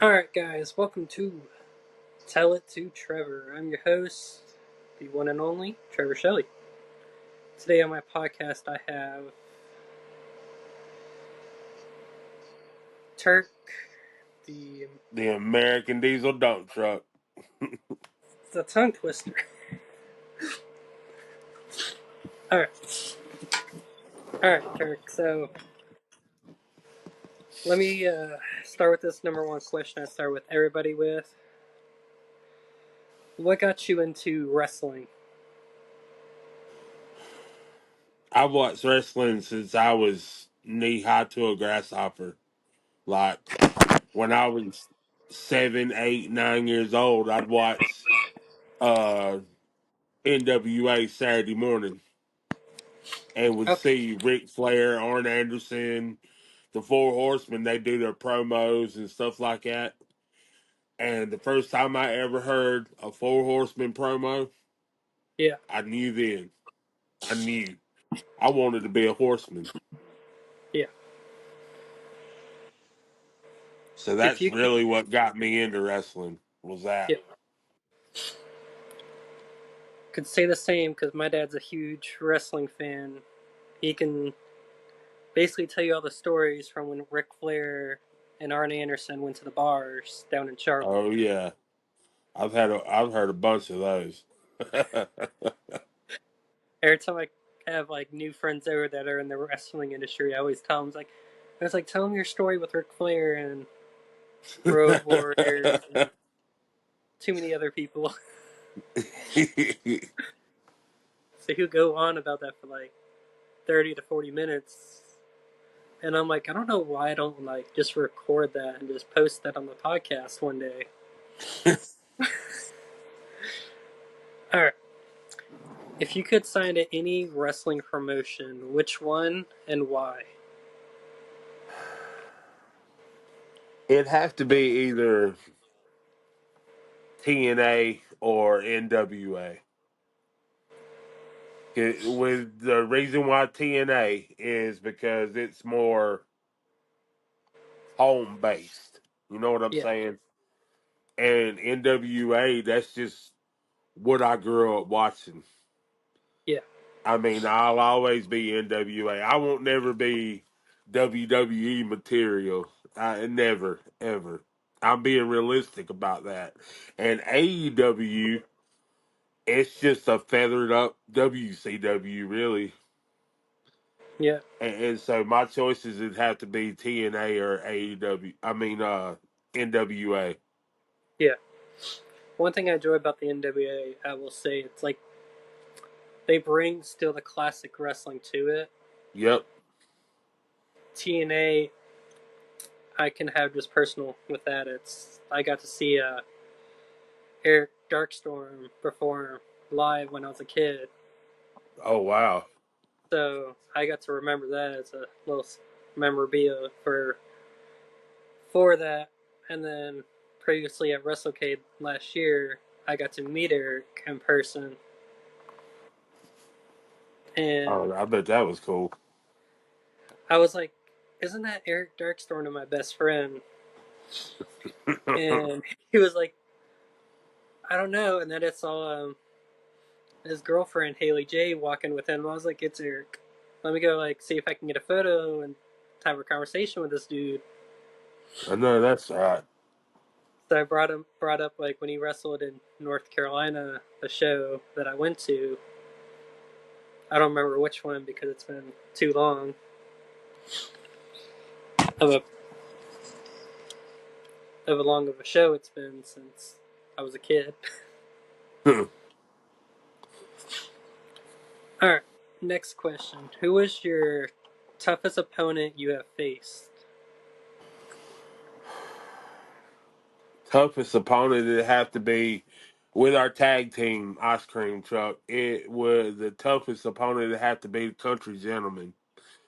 Alright, guys, welcome to Tell It to Trevor. I'm your host, the one and only Trevor Shelley. Today on my podcast, I have Turk, the, The American Diesel dump truck. the tongue twister. Alright, alright, Turk, so let me start with this number one question I start with everybody with. What got you into wrestling? I've watched wrestling since I was knee high to a grasshopper. Like when I was 7, 8, 9 years old, I'd watch uh NWA Saturday morning and would Okay, see Ric Flair, Arn Anderson, the Four Horsemen. They do their promos and stuff like that. And the first time I ever heard a Four Horsemen promo, yeah, I knew then. I knew I wanted to be a horseman. yeah. So If that's you could, really what got me into wrestling was that. yeah, could say the same because my dad's a huge wrestling fan. He can basically tell you all the stories from when Ric Flair and Arn Anderson went to the bars down in Charlotte. Oh yeah, I've heard a bunch of those. Every time I have like new friends over that are in the wrestling industry, I always tell them tell them your story with Ric Flair and Road Warriors and too many other people. So he'll go on about that for like 30 to 40 minutes. And I'm like, I don't know why I don't like just record that and just post that on the podcast one day. All right. If you could sign to any wrestling promotion, which one and why? It'd have to be either TNA or NWA. With the reason why TNA is because it's more home based. You know what I'm Yeah, saying? And NWA, that's just what I grew up watching. yeah, I mean, I'll always be NWA. I won't never be WWE material. I never, ever. I'm being realistic about that. And AEW, it's just a feathered up WCW, really. yeah, And so my choices would have to be TNA or AEW. I mean, NWA. yeah. One thing I enjoy about the NWA, I will say, it's like they bring still the classic wrestling to it. Yep. TNA, I can have just personal with that. It's I got to see Eric Darkstorm perform live when I was a kid, Oh, wow. so I got to remember that as a little memorabilia for that. And then previously at WrestleCade last year, I got to meet Eric in person, Oh, and I bet that was cool. I was like, "Isn't that Eric Darkstorm, my best friend?" And he was like, "I don't know." And then it's all his girlfriend Haley J walking with him. I was like, "It's Eric. Let me go like see if I can get a photo and have a conversation with this dude." I know that's right. So I brought up like when he wrestled in North Carolina, the show that I went to. I don't remember which one because it's been too long of a long of a show it's been since I was a kid. All right, next question: who was your toughest opponent you have faced? Toughest opponent it'd have to be with our tag team ice cream truck. It was the toughest opponent it'd have to be the Country Gentlemen,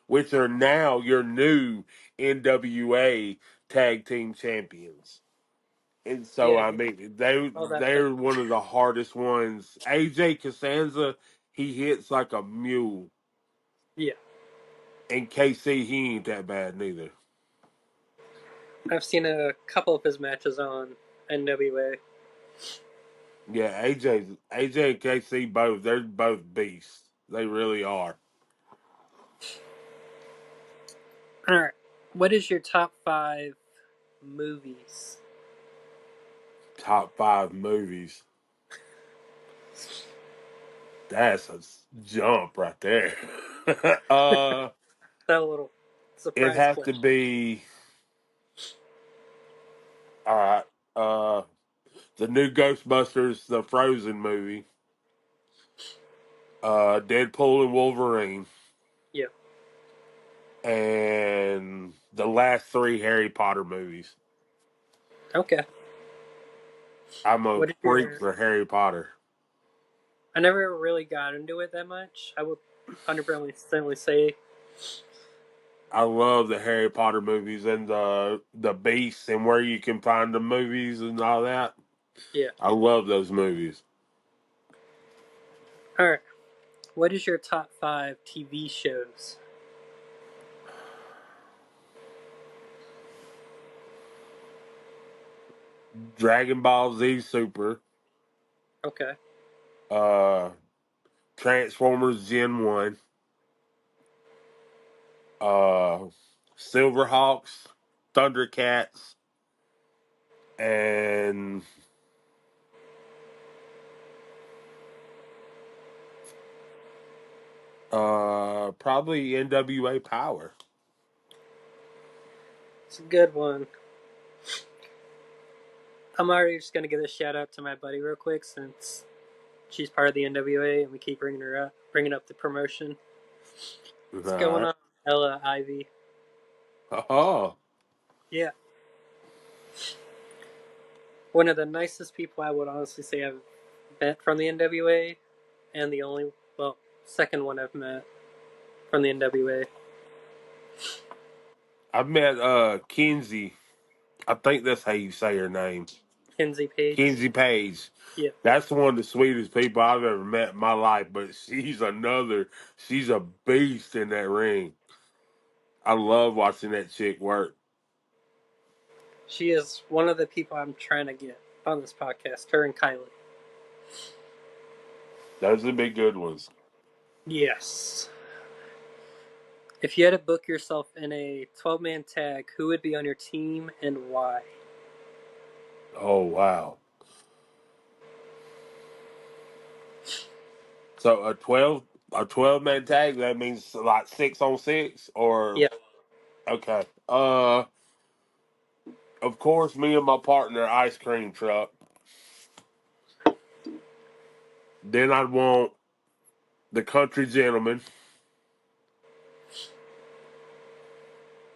which are now your new NWA tag team champions. And so Yeah, I mean they all that stuff. they're one of the hardest ones. AJ Costanza, he hits like a mule. Yeah, And KC, he ain't that bad neither. I've seen a couple of his matches on NWA. Yeah, AJ and KC both. They're both beasts. They really are. All right, what is your top 5 movies? Top 5 movies. That's a jump right there. uh, That little it surprise has to question. be. All right. The new Ghostbusters, the Frozen movie. Deadpool and Wolverine, Yeah. and the last 3 Harry Potter movies. Okay. I'm a What is freak your? for Harry Potter. I never really got into it that much. I would 100% say, I love the Harry Potter movies and the Beasts and where you can find the movies and all that. yeah. I love those movies. All right. What is your top 5 TV shows? Dragon Ball Z Super, Okay. uh, Transformers Gen 1, uh, Silverhawks, Thundercats, and probably NWA Power. It's a good one. I'm already just gonna give a shout out to my buddy real quick since she's part of the NWA and we keep bringing up the promotion. All What's going right. on, Ella Ivy? Oh, Yeah, one of the nicest people I would honestly say I've met from the NWA, and the only well second one I've met from the NWA. I met Kinsey. I think that's how you say her name. Kinsey Page. Kinsey Page. Yeah, That's one of the sweetest people I've ever met in my life, but she's a beast in that ring. I love watching that chick work. she is one of the people I'm trying to get on this podcast. Her and Kylie. Those would be good ones. Yes. If you had to book yourself in a 12-man tag, who would be on your team and why? Oh wow. So a twelve man tag, that means like 6 on 6 or Yeah. okay. Of course me and my partner ice cream truck. Then I'd want the country gentleman.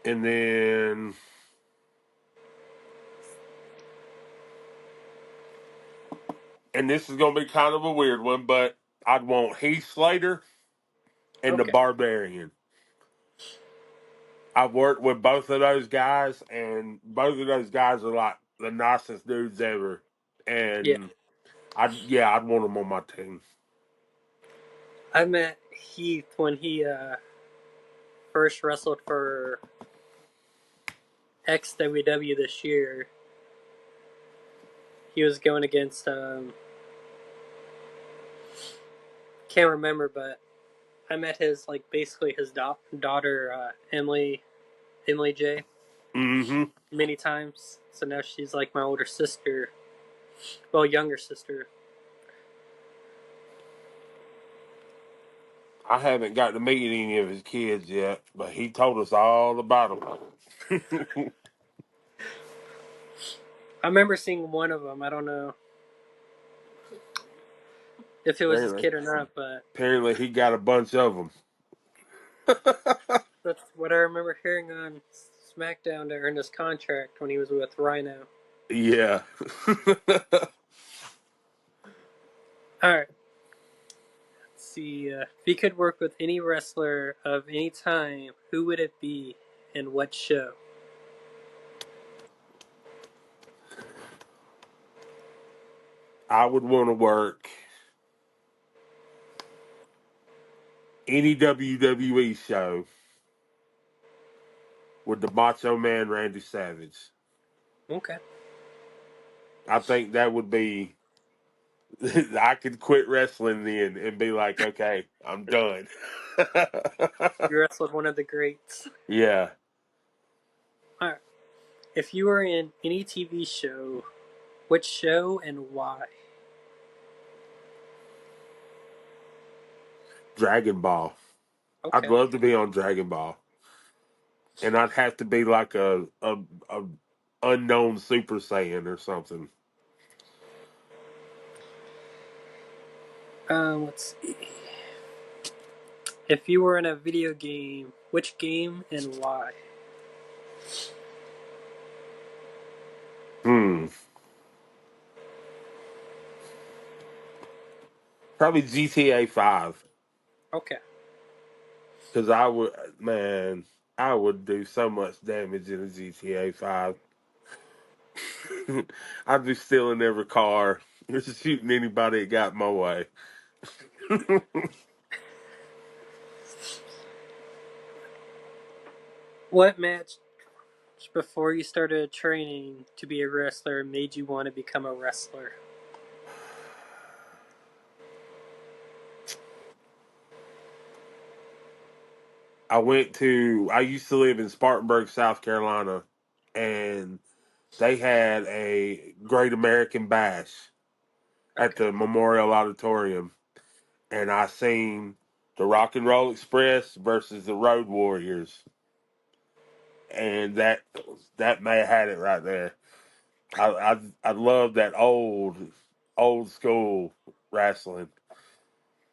And then and this is gonna be kind of a weird one, but I'd want Heath Slater and the Okay. Barbarian. I've worked with both of those guys, and both of those guys are like the nicest dudes ever. Yeah. And I'd want them on my team. I met Heath when he first wrestled for XWW this year. He was going against can't remember, but I met his like basically his daughter Emily J Mm-hmm. many times. So now she's like my older sister, well younger sister. I haven't got to meet any of his kids yet, but he told us all about them. I remember seeing one of them. I don't know if it was his apparently, kid or not, but apparently, he got a bunch of them. that's what I remember hearing on SmackDown to earn his contract when he was with Rhino. Yeah. All right. Let's see. If you could work with any wrestler of any time, who would it be and what show? I would want to work any WWE show with the Macho Man Randy Savage. Okay. I think that would be. I could quit wrestling then and be like, okay, I'm done. You wrestled one of the greats. Yeah, All right. If you were in any TV show, which show and why? Dragon Ball. I'd Okay. love to be on Dragon Ball, and I'd have to be like a unknown Super Saiyan or something. Let's see. If you were in a video game, which game and why? Hmm. Probably GTA 5 Okay. because man, I would do so much damage in a GTA 5. I'd be stealing every car, just shooting anybody that got my way. What match before you started training to be a wrestler made you want to become a wrestler? I used to live in Spartanburg, South Carolina, and they had a Great American Bash at Okay. the Memorial Auditorium, and I seen the Rock and Roll Express versus the Road Warriors, and that may have had it right there. I love that old school wrestling.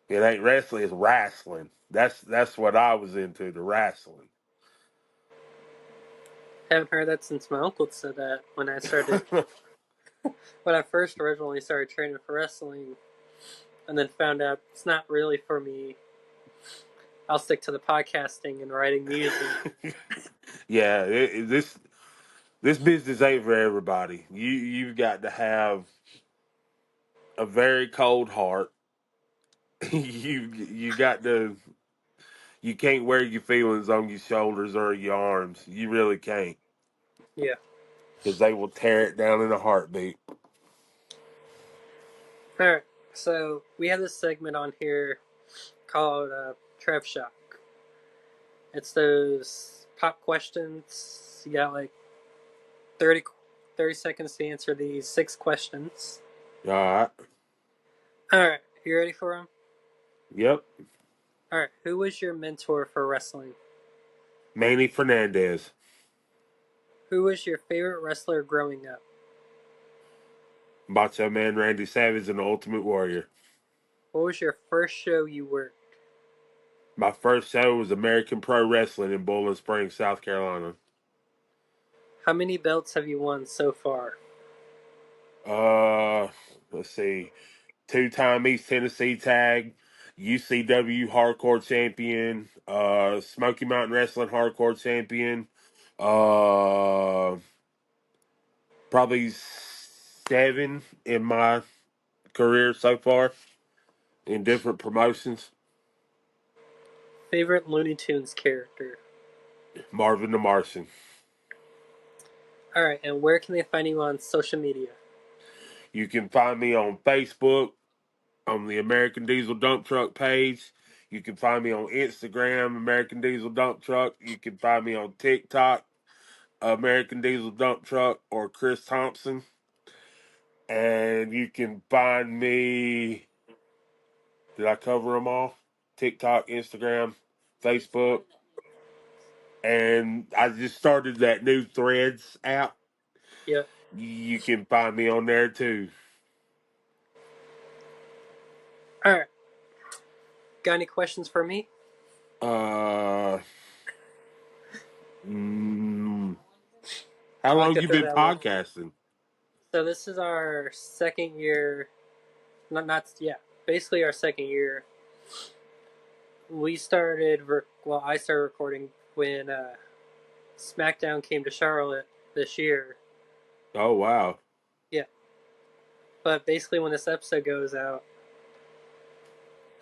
It ain't wrestling; it's wrestling. That's what I was into, the wrestling. Haven't heard that since my uncle said that when I first originally started training for wrestling, and then found out it's not really for me. I'll stick to the podcasting and writing music. Yeah, this business ain't for everybody. You've got to have a very cold heart. You got to you can't wear your feelings on your shoulders or your arms. You really can't Yeah. because they will tear it down in a heartbeat. All right. So we have this segment on here called Trev Shock. It's those pop questions. You got like 30, 30 seconds to answer these 6 questions. All right. All right. You ready for them? Yep. All right. Who was your mentor for wrestling? Manny Fernandez, Who was your favorite wrestler growing up? Macho Man Randy Savage, and the Ultimate Warrior. What was your first show you worked? My first show was American Pro Wrestling in Bowling Springs, South Carolina. How many belts have you won so far? Uh, let's see. Two-time East Tennessee Tag, UCW Hardcore Champion, Smoky Mountain Wrestling Hardcore Champion, uh, probably 7 in my career so far in different promotions. Favorite Looney Tunes character? Marvin the Martian. All right. And where can they find you on social media? You can find me on Facebook on the American Diesel Dump Truck page. You can find me on Instagram, American Diesel Dump Truck. You can find me on TikTok, American Diesel Dump Truck, or Chris Thompson. And you can find me. Did I cover them all? TikTok, Instagram, Facebook. And I just started that new Threads app. Yep. You can find me on there too. All right. Got any questions for me? Uh, mm, how I like long to you throw been that one. podcasting? So this is our second year. Not yeah. Basically our second year. We started. Well, I started recording when SmackDown came to Charlotte this year. Oh wow. Yeah. But basically, when this episode goes out,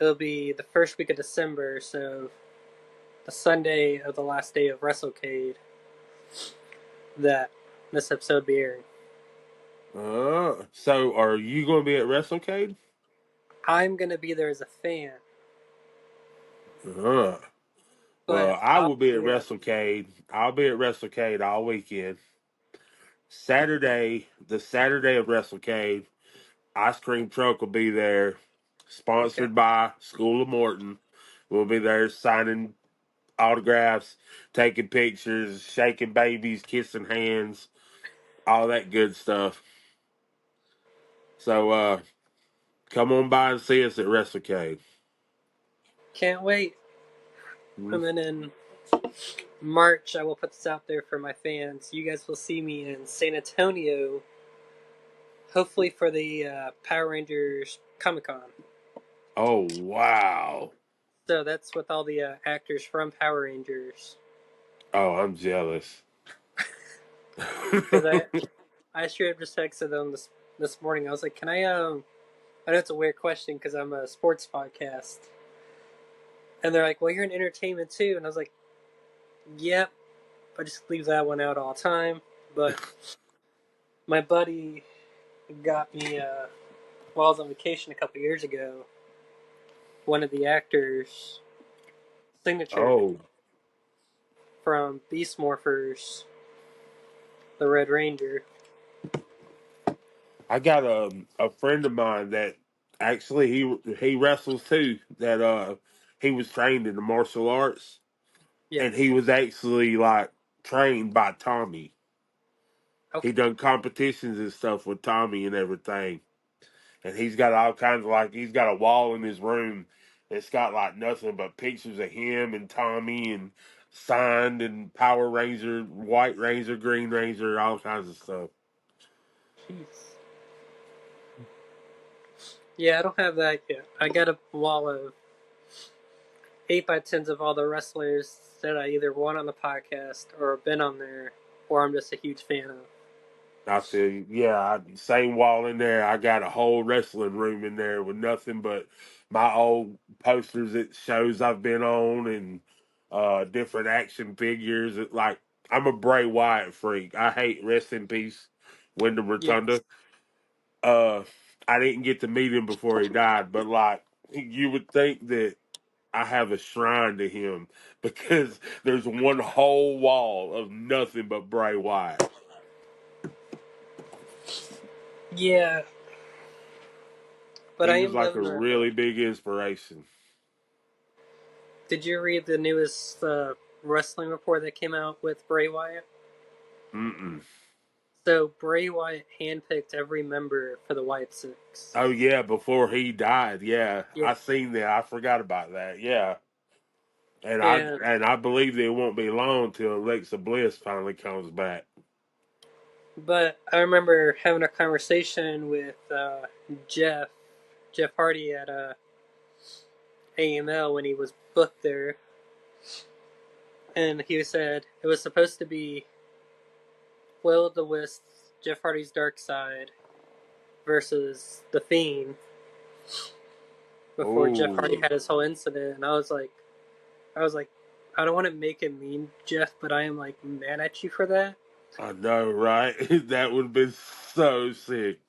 it'll be the first week of December. So the Sunday of the last day of WrestleCade. That this episode will be airing. So are you going to be at WrestleCade? I'm gonna be there as a fan, Uh, but well, I I'll will be at be WrestleCade. I'll be at WrestleCade all weekend. The Saturday of WrestleCade, Ice Cream Truck will be there, okay. sponsored by School of Morton. We'll be there signing autographs, taking pictures, shaking babies, kissing hands, all that good stuff. So come on by and see us at WrestleCade. Can't wait. And then in March, I will put this out there for my fans. You guys will see me in San Antonio, hopefully for the Power Rangers Comic Con. Oh wow! So that's with all the actors from Power Rangers. Oh, I'm jealous. Because I sure just texted them this morning. I was like, "Can I?" I know it's a weird question because I'm a sports podcast, and they're like, "Well, you're in entertainment too," and I was like, "Yep." I just leave that one out all the time. But my buddy got me while I was on vacation a couple years ago. One of the actors' signature Oh, from Beast Morphers, the Red Ranger. I got a friend of mine that actually he wrestles too. That he was trained in the martial arts, and he Yes. was actually like trained by Tommy. He Okay. done competitions and stuff with Tommy and everything. And he's got all kinds of like he's got a wall in his room that's got like nothing but pictures of him and Tommy and signed and Power Ranger, White Ranger, Green Ranger, all kinds of stuff. Jeez. Yeah, I don't have that yet. I got a wall of 8x10s of all the wrestlers that I either want on the podcast or been on there, or I'm just a huge fan of. I feel you. Yeah, same wall in there. I got a whole wrestling room in there with nothing but my old posters at shows I've been on and different action figures. Like I'm a Bray Wyatt freak. I hate rest in peace, Wyndham Yes. Rotunda. Uh, I didn't get to meet him before he died, but like you would think that I have a shrine to him because there's one whole wall of nothing but Bray Wyatt. Yeah, but He I was am like a loving the. really big inspiration. Did you read the newest wrestling report that came out with Bray Wyatt? Mm-mm. So Bray Wyatt handpicked every member for the Wyatt Six. Oh yeah, before he died, yeah, Yeah, I seen that. I forgot about that. Yeah, and and I believe it won't be long till Alexa Bliss finally comes back. but I remember having a conversation with Jeff Jeff Hardy at AML when he was booked there, and he said it was supposed to be Will o' the Wisps, Jeff Hardy's Dark Side versus the Fiend before Jeff Hardy Oh, had his whole incident, and I was like, I don't want to make it mean, Jeff, but I am like mad at you for that. I know, right? That would have been so sick.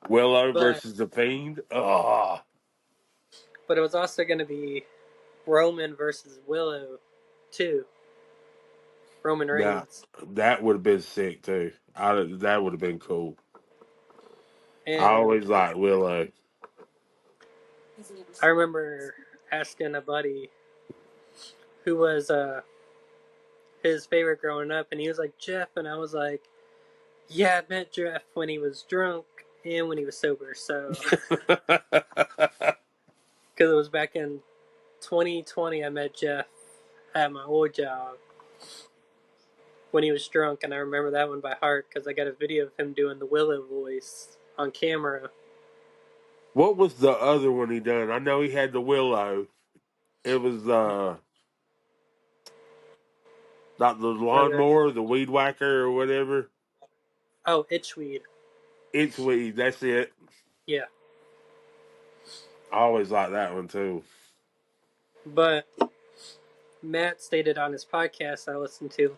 Willow But versus the Fiend. Oh, it was also going to be Roman versus Willow, too. Roman yeah, Reigns, that would have been sick too. That would have been cool. I and always liked Willow. I remember asking a buddy who was his favorite growing up, and he was like Jeff, and I was like, yeah, I met Jeff when he was drunk and when he was sober. So because it was back in 2020, I met Jeff at my old job when he was drunk, and I remember that one by heart because I got a video of him doing the Willow voice on camera. What was the other one he done? I know he had the Willow. It was not the Whether lawnmower, the weed whacker or whatever. oh, Itchweed, It's weed. That's it. yeah. I always like that one too. But Matt stated on his podcast I listened to,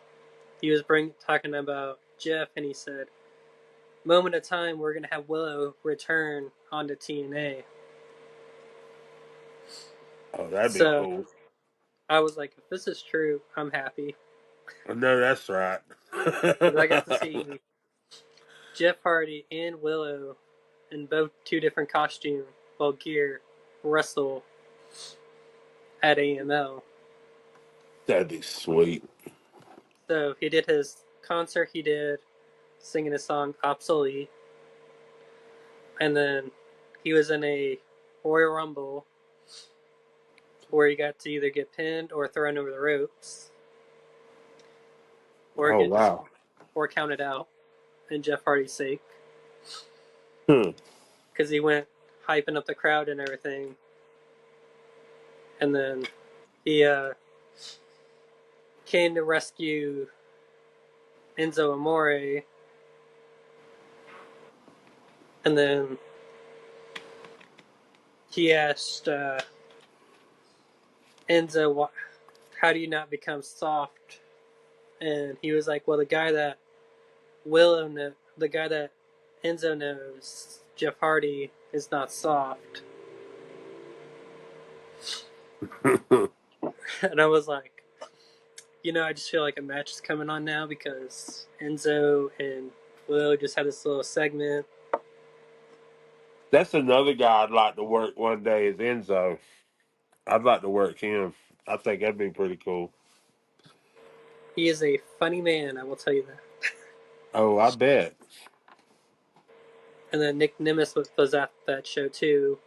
he was talking about Jeff and he said, "Moment of time, we're gonna have Willow return onto TNA." Oh, that'd be So cool. I was like, "If this is true, I'm happy," I know that's right. because I got to see Jeff Hardy and Willow in both two different costume, well, gear, wrestle at AML. That'd be sweet. So he did his concert. He did singing his song "Obsolete," and then he was in a Royal Rumble where he got to either get pinned or thrown over the ropes, or Oh get wow. or counted out in Jeff Hardy's sake, Hmm. because he went hyping up the crowd and everything, and then he came to rescue Enzo Amore, and then he asked Enzo, "How do you not become soft?" And he was like, "Well, the guy that Enzo knows, Jeff Hardy, is not soft." And I was like, I just feel like a match is coming on now because Enzo and Will just had this little segment. That's another guy I'd like to work one day is Enzo. I'd like to work him. I think that'd be pretty cool. He is a funny man, I will tell you that. Oh, I bet. And then Nick Nimitz was at that show too.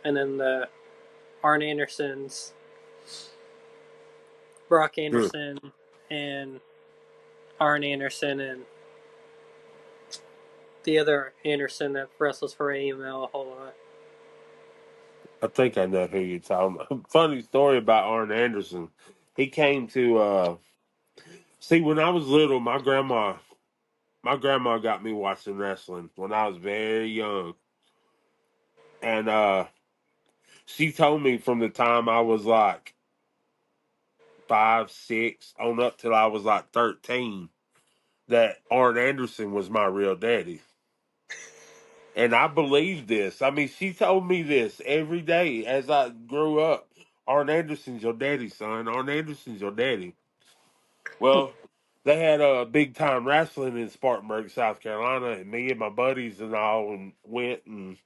And then the Arn Andersons, Brock Hmm. Anderson, and Arn Anderson, and the other Anderson that wrestles for AML a whole lot. I think I know who you're talking about. Funny story about Arn Anderson. He came to see when I was little, my grandma got me watching wrestling when I was very young. And she told me from the time I was like 5, 6, on up till I was like 13 that Arn Anderson was my real daddy. And I believed this. I mean, she told me this every day as I grew up. Arn Anderson's your daddy, son. Arn Anderson's your daddy. Well, they had a big time wrestling in Spartanburg, South Carolina, and me and my buddies and all and went and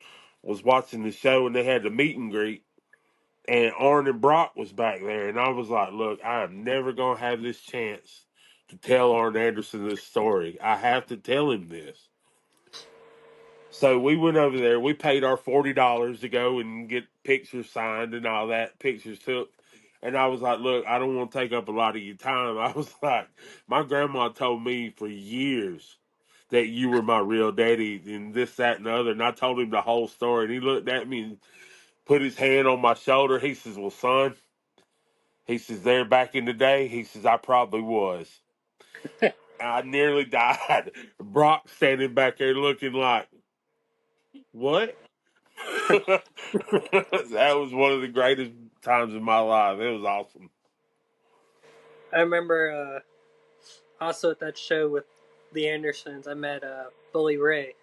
was watching the show, and they had the meet and greet, and Arn and Brock was back there, and I was like, "Look, I am never gonna have this chance to tell Arn Anderson this story. I have to tell him this." So we went over there. We paid our $40 to go and get pictures signed and all that. Pictures took. And I was like, look, I don't want to take up a lot of your time. I was like, my grandma told me for years that you were my real daddy and this, that, and the other. And I told him the whole story. And he looked at me and put his hand on my shoulder. He says, well, son, he says, there back in the day, he says, I probably was. I nearly died. Brock standing back there looking like, what? That was one of the greatest times in my life. It was awesome. I remember also at that show with the Andersons, I met Bully Ray,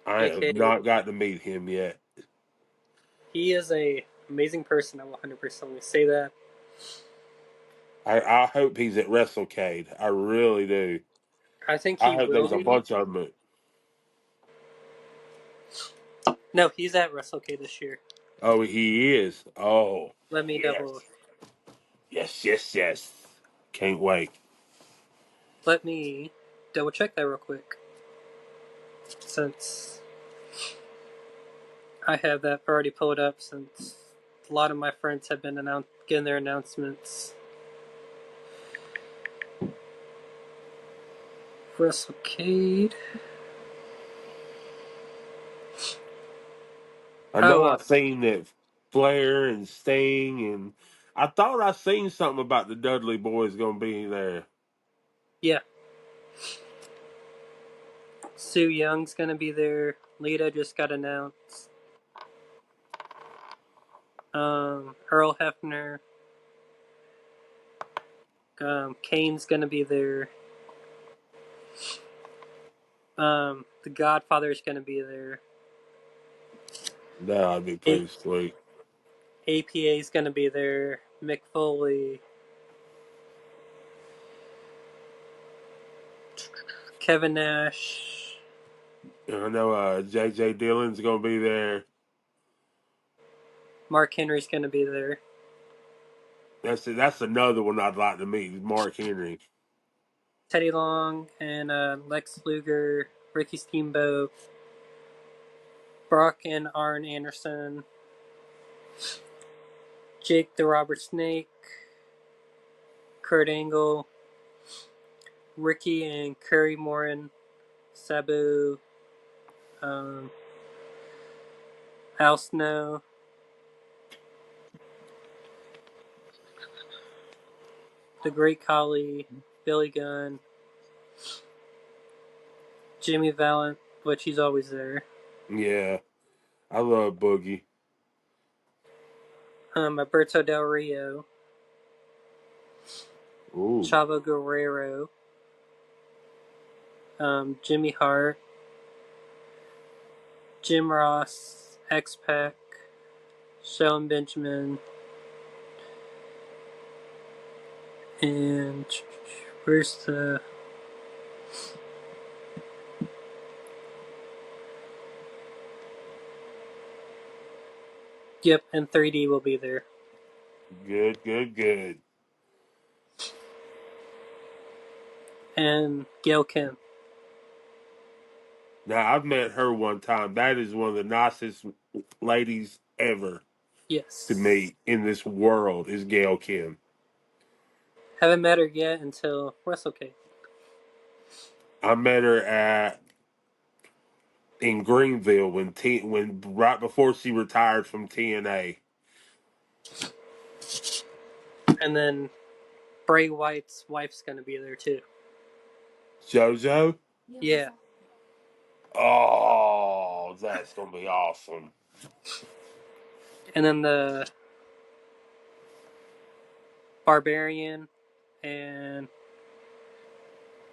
I have aka not got to meet him yet. he is a amazing person. I will 100% say that. I hope he's at WrestleCade. I really do. I think I he hope will there's a be. bunch of them. No, he's at WrestleCade this year. Oh, he is. Oh, Let me double. yes. Yes, yes, yes. Can't wait. Let me double check that real quick, since I have that already pulled up. Since a lot of my friends have been getting their announcements. WrestleCade. I Oh, know I've seen that Flair and Sting, and I thought I seen something about the Dudley boys going to be there. yeah. Sue Young's gonna be there. Lita just got announced. Earl Hebner, Kane's gonna be there. The Godfather's gonna be there. That'd be pretty sweet. APA's gonna be there. Mick Foley, Kevin Nash, I know JJ Dillon's gonna be there. Mark Henry's gonna be there. That's another one I'd like to meet, Mark Henry. Teddy Long and Lex Luger, Ricky Steamboat, Brock and Arn Anderson, Jake the Robert Snake, Kurt Angle, Ricky and Curry Morin, Sabu, um, Al Snow, The Great Khali, Billy Gunn, Jimmy Valiant, which he's always there. Yeah, I love Boogie. Alberto Del Rio, Ooh, Chavo Guerrero, Jimmy Hart, Jim Ross, X Pac, Shelton Benjamin, and where's the. Yep, and 3D will be there. good, good, good. And Gail Kim. Now I've met her one time. That is one of the nicest ladies ever to Yes. meet in this world. Is Gail Kim. Haven't met her yet until WrestleCade. I met her at in Greenville when right before she retired from TNA. And then Bray Wyatt's wife's gonna be there too. JoJo. Yeah. Oh, that's gonna be awesome. And then the Barbarian and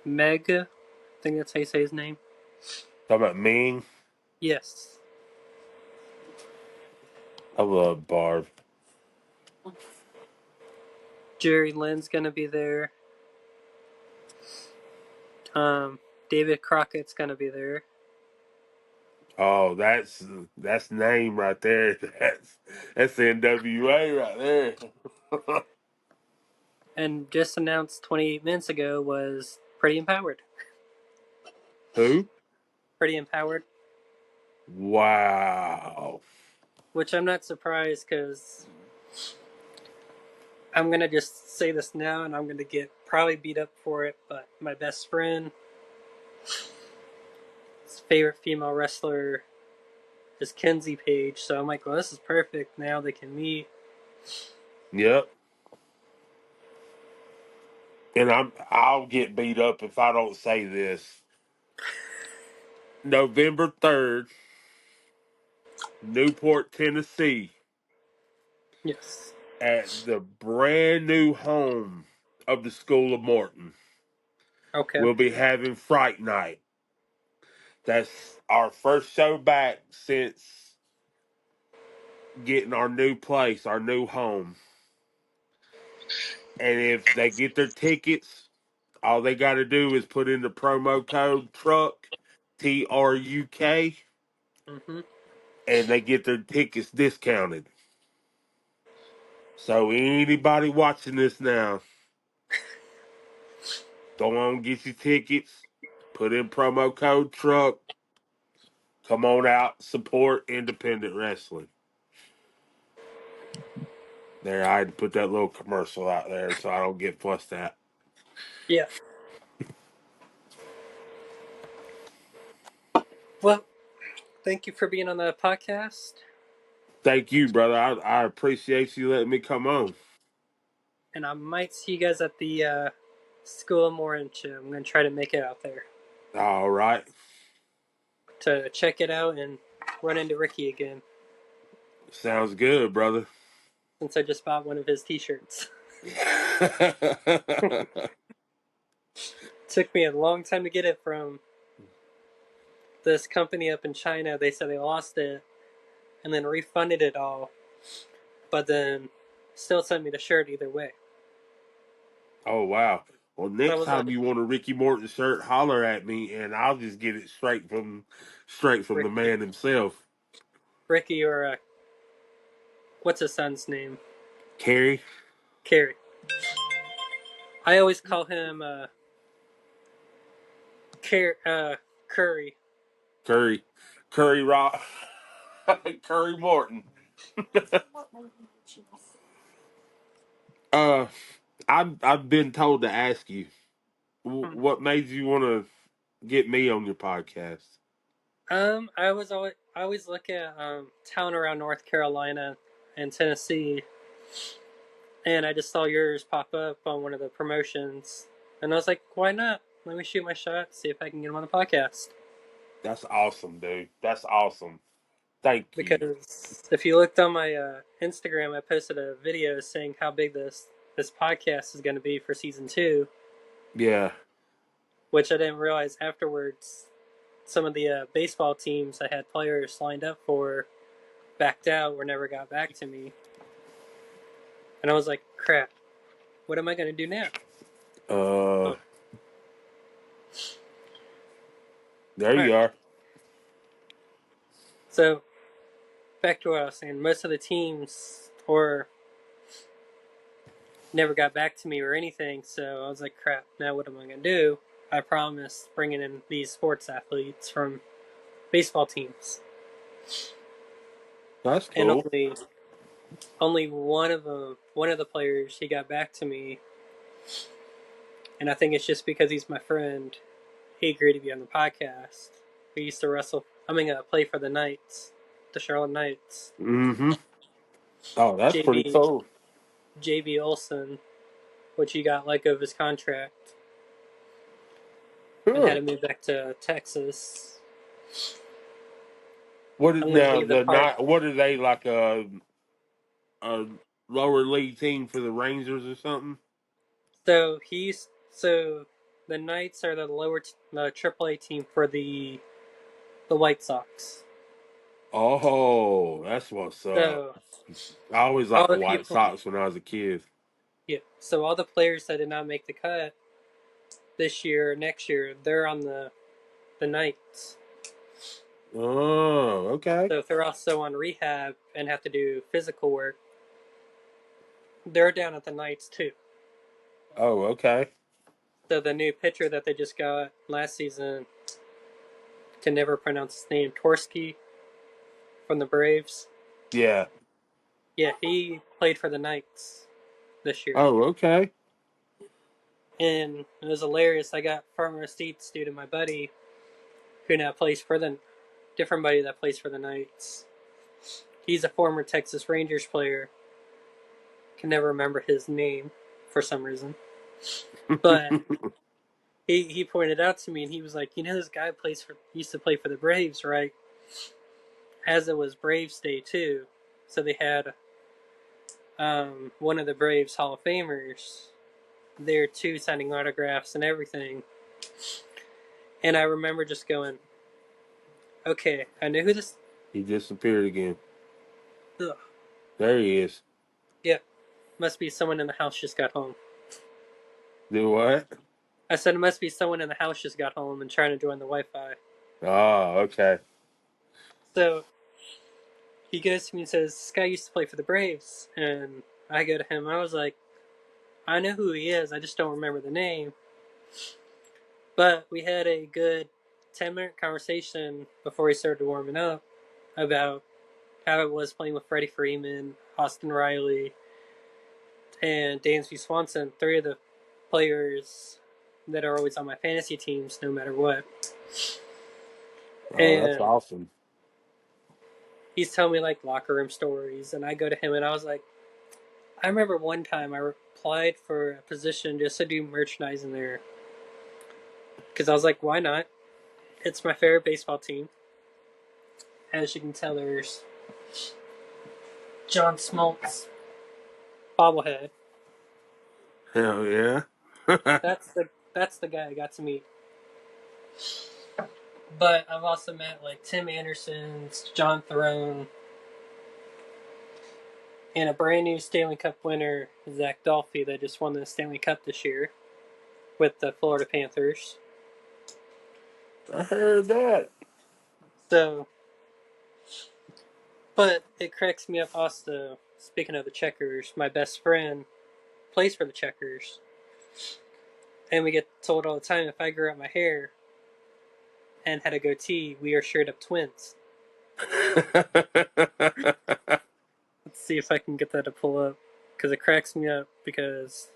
Mega. I think that's how you say his name. Talk about Ming. Yes. I love Barb. Jerry Lynn's gonna be there. Um, David Crockett's gonna be there. Oh, that's name right there. That's NWA right there. And just announced 28 minutes ago was Pretty Empowered. Who? Pretty Empowered. Wow. Which I'm not surprised because I'm gonna just say this now, and I'm gonna get probably beat up for it. But my best friend, his favorite female wrestler, is Kenzie Page. So I'm like, well, this is perfect. Now they can meet. Yep. And I'll get beat up if I don't say this. November 3rd, Newport, Tennessee, Yes. at the brand new home of the School of Morton. Okay. We'll be having Fright Night. That's our first show back since getting our new place, our new home. And if they get their tickets, all they got to do is put in the promo code TRUK, TRUK, Mm-hmm. and they get their tickets discounted. So anybody watching this now, go on, get your tickets, put in promo code TRUK. Come on out, support independent wrestling. There, I had to put that little commercial out there so I don't get fussed at. Yeah. Well, thank you for being on the podcast, Thank you, brother. I appreciate you letting me come on. and I might see you guys at the School of Morin show. I'm gonna try to make it out there All right. to check it out and run into Ricky again, Sounds good, brother. since I just bought one of his T-shirts. Took me a long time to get it from this company up in China. They said they lost it and then refunded it all, but then still sent me the shirt either way. Oh wow. Well, So I next was like, time you want a Ricky Morton shirt, holler at me, and I'll just get it straight from the Ricky, man himself. Ricky, or what's his son's name? Kerry, Kerry. I always call him Curry. Curry, Curry Rock, Curry Morton. uh, I've been told to ask you Hmm. what made you want to get me on your podcast. I always look at town around North Carolina and Tennessee, and I just saw yours pop up on one of the promotions, and I was like, why not? Let me shoot my shot, see if I can get him on the podcast. That's awesome, dude. That's awesome. Thank you. Because if you looked on my Instagram, I posted a video saying how big this podcast is going to be for season 2, Yeah. which I didn't realize afterwards. Some of the baseball teams I had players lined up for backed out or never got back to me, and I was like, crap, what am I going to do now? Uh, Oh, there all right. you are. So back to what I was saying. Most of the teams or never got back to me or anything. So I was like, crap, now what am I going to do? I promised bringing in these sports athletes from baseball teams, That's and cool. only one of them, one of the players, he got back to me, and I think it's just because he's my friend. He agreed to be on the podcast. We used to wrestle. Play for the Knights, the Charlotte Knights. Mm-hmm. Oh, that's pretty JB cool. JB Olson, which he got let go of his contract and had Huh. to move back to Texas. What is I'm going to now leave the the part. not? What are they like a lower league team for the Rangers or something? So the Knights are the AAA team for the White Sox. Oh, that's what's up. So I always all liked the the White people, Sox when I was a kid. yeah. So all the players that did not make the cut this year, or next year, they're on the Knights. Oh, okay. So if they're also on rehab and have to do physical work, they're down at the Knights too. Oh, okay. So the new pitcher that they just got last season, can never pronounce his name, Torski from the Braves. Yeah. Yeah, he played for the Knights this year. Oh, okay. And it was hilarious. I got farm receipts due to my buddy who now plays for the different buddy that plays for the Knights. He's a former Texas Rangers player. Can never remember his name for some reason. But he pointed out to me and he was like, this guy used to play for the Braves, right? As it was Braves Day too. So they had one of the Braves Hall of Famers there too, signing autographs and everything. And I remember just going, okay, I know who this. He disappeared again. Ugh, There he is. yeah, must be someone in the house just got home. Do what? I said it must be someone in the house just got home and trying to join the Wi-Fi. Oh, okay. So he goes to me and says, "This guy used to play for the Braves," and I go to him. I was like, "I know who he is. I just don't remember the name." But we had a good 10-minute conversation before he started warming up about how it was playing with Freddie Freeman, Austin Riley, and Dansby Swanson, three of the players that are always on my fantasy teams, no matter what. Oh, that's And awesome. he's telling me like locker room stories, and I go to him and I was like, I remember one time I applied for a position just to do merchandising there because I was like, why not? It's my favorite baseball team. As you can tell, there's John Smoltz bobblehead. Hell yeah. That's the guy I got to meet. But I've also met like Tim Anderson, John Throne, and a brand new Stanley Cup winner, Zach Dolphy, that just won the Stanley Cup this year with the Florida Panthers. I heard that. So, but it cracks me up also. Speaking of the Checkers, my best friend plays for the Checkers, and we get told all the time if I grew out my hair and had a goatee, we are straight up twins. Let's see if I can get that to pull up because it cracks me up because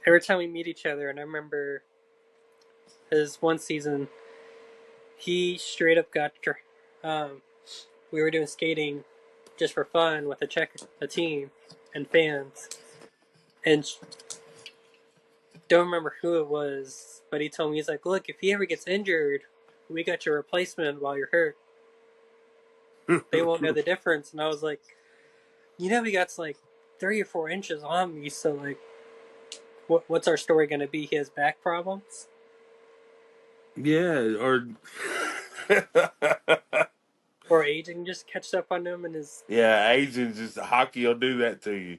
every time we meet each other, and I remember his one season, he straight up got. We were doing skating just for fun with a team, and fans, and don't remember who it was, but he told me he's like, "Look, if he ever gets injured, we got your replacement while you're hurt. They won't know the difference." And I was like, he got like 3 or 4 inches on me, so like, what's our story gonna be? He has back problems, Yeah, or or aging just catches up on him, and his yeah, Asian just hockey will do that to you.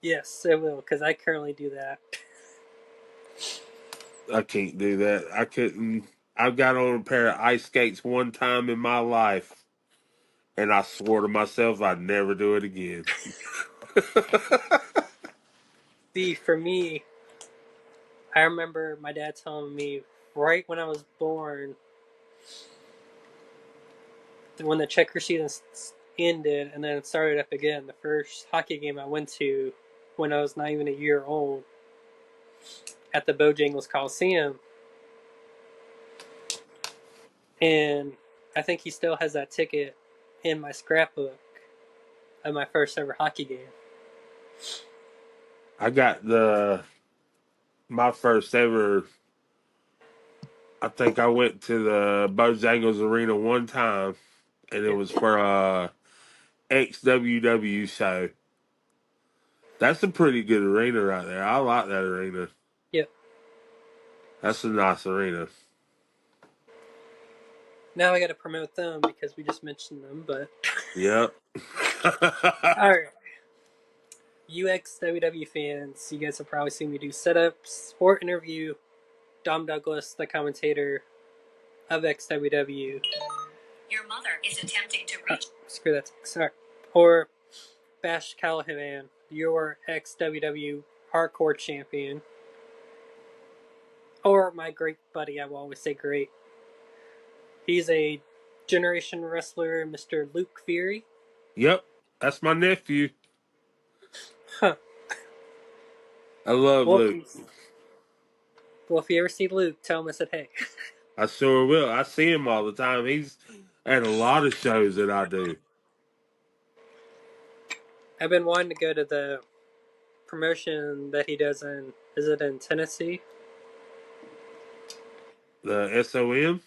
yes, it will, because I currently do that. I can't do that. I couldn't. I got on a pair of ice skates one time in my life, and I swore to myself I'd never do it again. See, for me, I remember my dad telling me right when I was born, when the checker season ended and then it started up again, the first hockey game I went to when I was not even a year old at the Bojangles Coliseum. And I think he still has that ticket in my scrapbook of my first ever hockey game. I got my first ever. I think I went to the Bojangles Arena one time, and it Yeah. was for a XWW show. That's a pretty good arena right there. I like that arena. Yep. That's a nice arena. Now I got to promote them because we just mentioned them. But Yep. all right, UXWW fans, you guys have probably seen me do setups or interview Dom Douglas, the commentator of XWW. Your mother is attempting to reach. Screw that. Sorry. Or Bash Callahan, your ex WW hardcore champion. Or my great buddy, I will always say great. He's a generation wrestler, Mr. Luke Fury. Yep. That's my nephew. Huh. I love Well, Luke. if you ever see Luke, tell him I said hey. I sure will. I see him all the time. He's at a lot of shows that I do. I've been wanting to go to the promotion that he does in, is it in Tennessee? The SOM?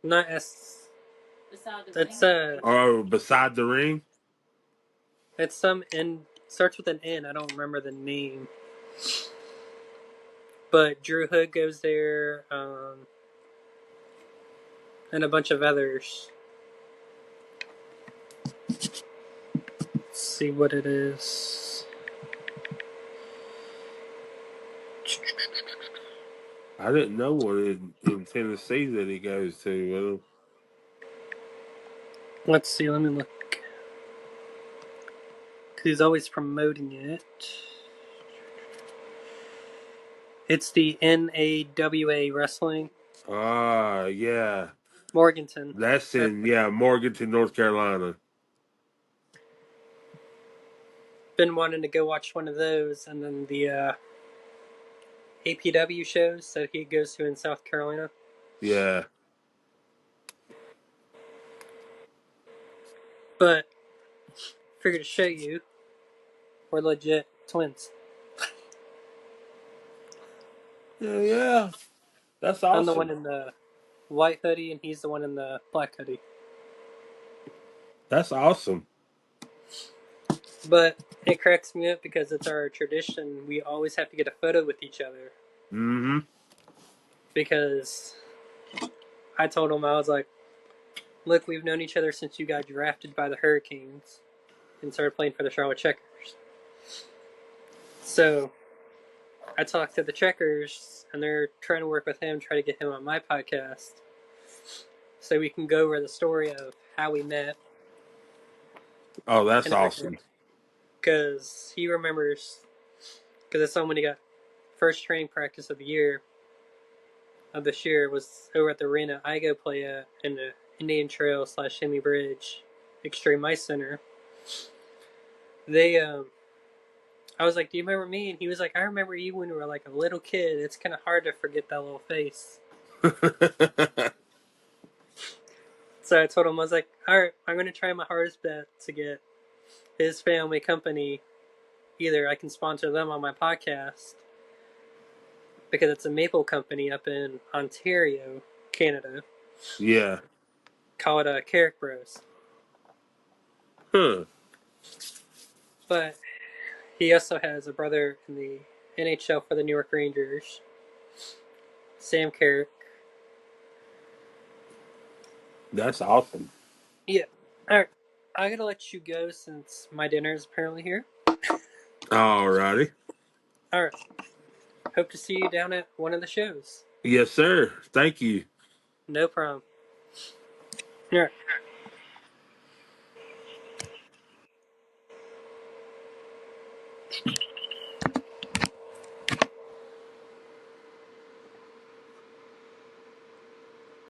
Not S. It's Or Beside the Ring? it's some N, starts with an N. I don't remember the name. But Drew Hood goes there, and a bunch of others. Let's see what it is. I didn't know one in Tennessee that he goes to with him. Let's see, let me look. Because he's always promoting it. It's the NAWA Wrestling. Ah, yeah. Morganton. That's in, Morganton, North Carolina. Been wanting to go watch one of those, and then the APW shows that he goes to in South Carolina. Yeah. But figured to show you, we're legit twins. Yeah. That's I'm the one awesome. in the white hoodie, and he's the one in the black hoodie. That's awesome. But it cracks me up because it's our tradition. We always have to get a photo with each other. Mm-hmm. Because I told him, I was like, look, we've known each other since you got drafted by the Hurricanes and started playing for the Charlotte Checkers. So I talked to the Checkers, and they're trying to work with him, try to get him on my podcast, so we can go over the story of how we met Oh, that's and everything. awesome. Because he remembers, because it's when he got first training practice of the year, of this year, was over at the arena I go play at in the Indian Trail / Shimmy Bridge Extreme Ice Center. They, I was like, do you remember me? And he was like, I remember you when you were like a little kid. It's kind of hard to forget that little face. So I told him, I was like, all right, I'm going to try my hardest bet to get his family company. Either I can sponsor them on my podcast because it's a maple company up in Ontario, Canada, Yeah. called Carrick Bros. Huh. But he also has a brother in the NHL for the New York Rangers, Sam Carrick. That's awesome. Yeah. All right. I gotta let you go since my dinner is apparently here. Alrighty. All right. Hope to see you down at one of the shows. Yes, sir. Thank you. No problem. All right.